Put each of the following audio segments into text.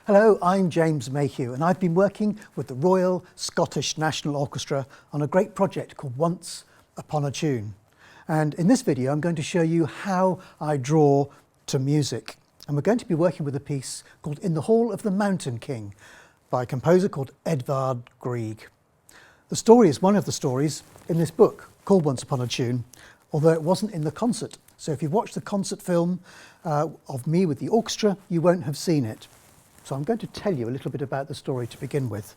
Hello, I'm James Mayhew and I've been working with the Royal Scottish National Orchestra on a great project called Once Upon a Tune. And in this video I'm going to show you how I draw to music. And we're going to be working with a piece called In the Hall of the Mountain King by a composer called Edvard Grieg. The story is one of the stories in this book called Once Upon a Tune, although it wasn't in the concert. So if you've watched the concert film of me with the orchestra, you won't have seen it. So I'm going to tell you a little bit about the story to begin with.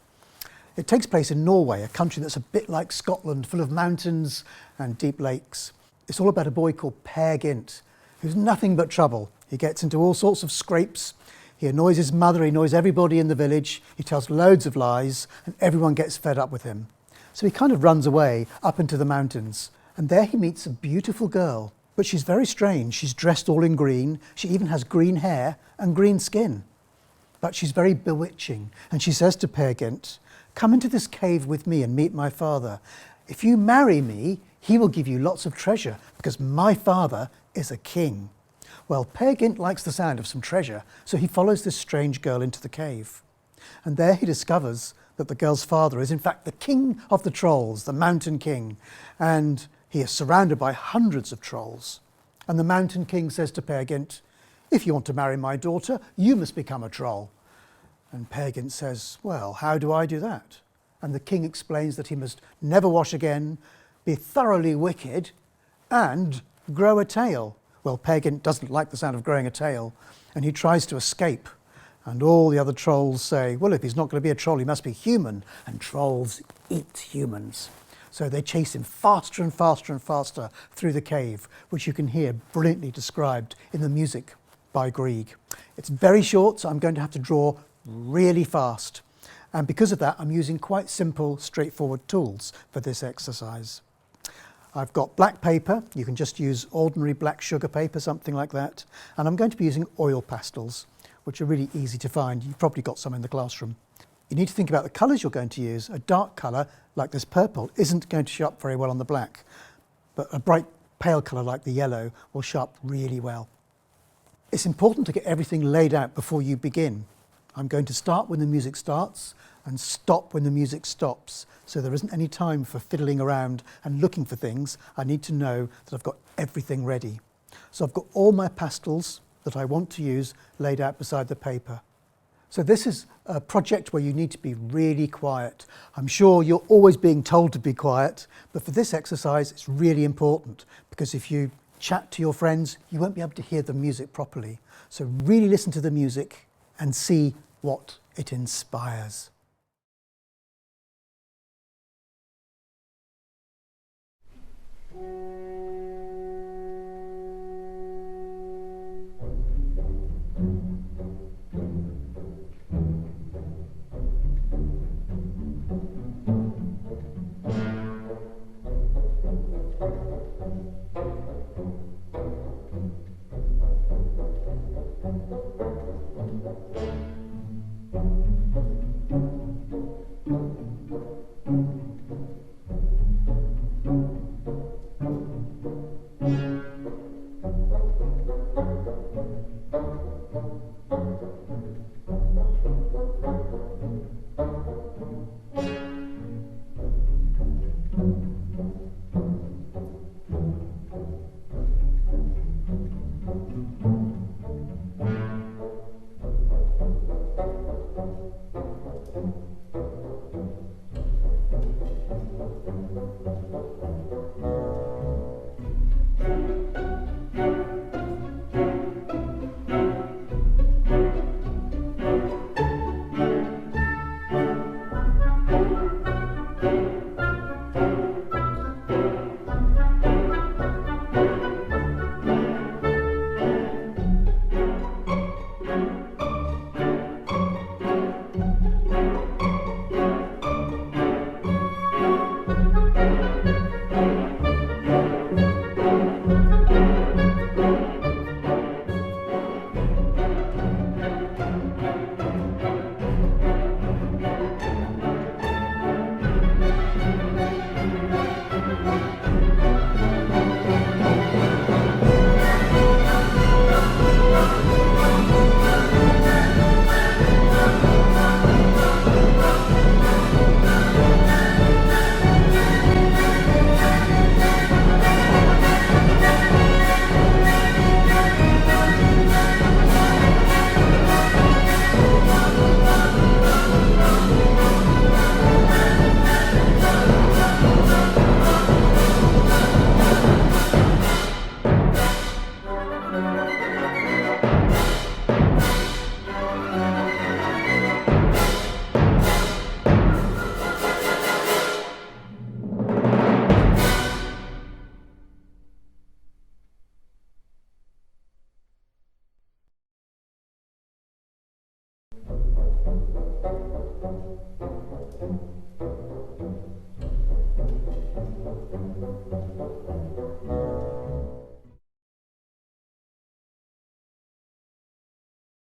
It takes place in Norway, a country that's a bit like Scotland, full of mountains and deep lakes. It's all about a boy called Per Gynt, who's nothing but trouble. He gets into all sorts of scrapes. He annoys his mother, he annoys everybody in the village, he tells loads of lies, and everyone gets fed up with him. So he kind of runs away up into the mountains. And there he meets a beautiful girl, but she's very strange. She's dressed all in green. She even has green hair and green skin. But she's very bewitching, and she says to Per Gynt, "Come into this cave with me and meet my father. If you marry me, he will give you lots of treasure, because my father is a king." Well, Per Gynt likes the sound of some treasure, so he follows this strange girl into the cave. And there he discovers that the girl's father is in fact the king of the trolls, the mountain king, and he is surrounded by hundreds of trolls. And the mountain king says to Per Gynt, "If you want to marry my daughter, you must become a troll." And Per Gynt says, "Well, how do I do that?" And the king explains that he must never wash again, be thoroughly wicked, and grow a tail. Well, Per Gynt doesn't like the sound of growing a tail, and he tries to escape. And all the other trolls say, well, if he's not going to be a troll, he must be human, and trolls eat humans. So they chase him faster and faster and faster through the cave, which you can hear brilliantly described in the music by Grieg. It's very short, so I'm going to have to draw really fast. And because of that, I'm using quite simple, straightforward tools for this exercise. I've got black paper. You can just use ordinary black sugar paper, something like that. And I'm going to be using oil pastels, which are really easy to find. You've probably got some in the classroom. You need to think about the colours you're going to use. A dark colour, like this purple, isn't going to show up very well on the black. But a bright pale colour like the yellow will show up really well. It's important to get everything laid out before you begin. I'm going to start when the music starts and stop when the music stops. So there isn't any time for fiddling around and looking for things. I need to know that I've got everything ready. So I've got all my pastels that I want to use laid out beside the paper. So this is a project where you need to be really quiet. I'm sure you're always being told to be quiet, but for this exercise it's really important, because if you chat to your friends, you won't be able to hear the music properly. So really listen to the music and see what it inspires.